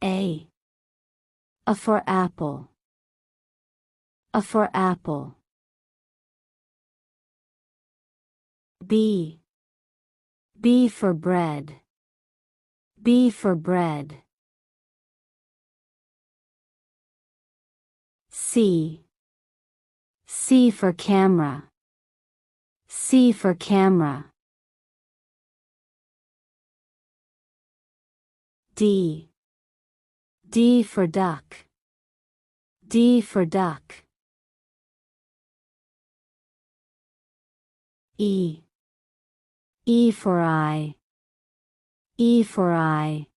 A. A for apple. A for apple. B. B for bread. B for bread. C. C for camera. C for camera. D. D for duck. D for duck. E. E for eye. E for eye.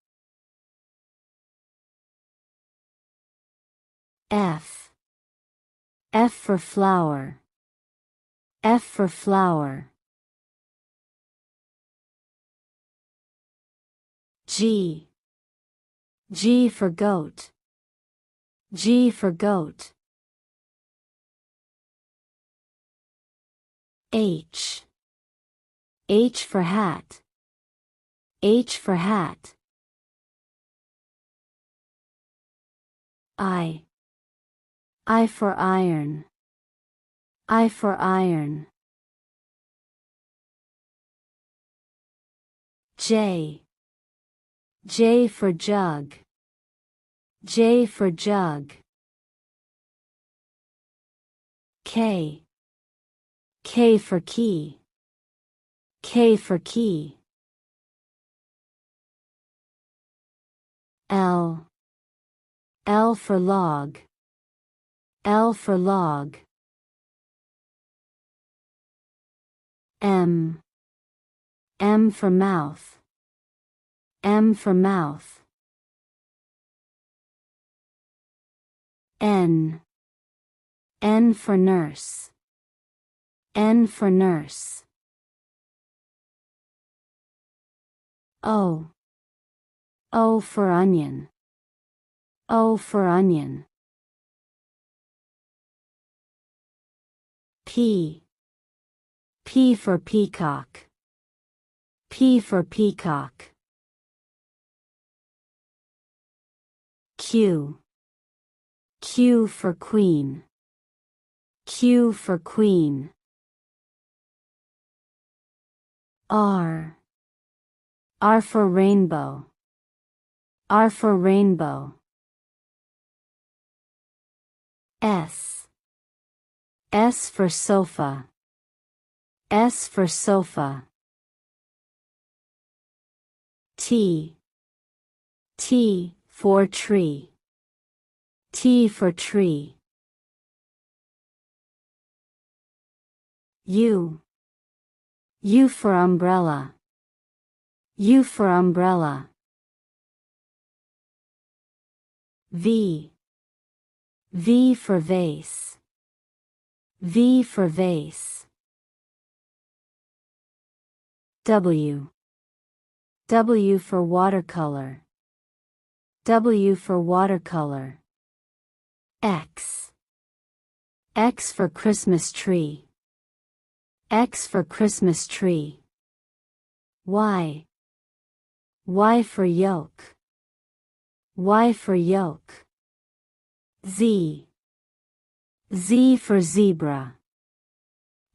F. F for flower. F for flower. G. G for goat. G for goat. H. H for hat. H for hat. I. I for iron. I for iron. J. J for jug. J for jug. K. K for key. K for key. L. L for log. L for log. M. M for mouth. M for mouth. N. N for nurse. N for nurse. O. O for onion. O for onion. P. P for peacock. P for peacock. Q. Q for queen. Q for queen. R. R for rainbow. R for rainbow. S. S for sofa. S for sofa. T. T for tree. T for tree. U. U for umbrella. U for umbrella. V. V for vase. V for vase. W. W for watercolor. W for watercolor. X. X for Christmas tree. X for Christmas tree. Y. Y for yolk. Y for yolk. Z. Z for zebra.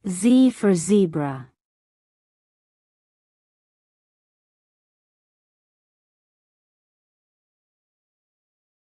Z for zebra.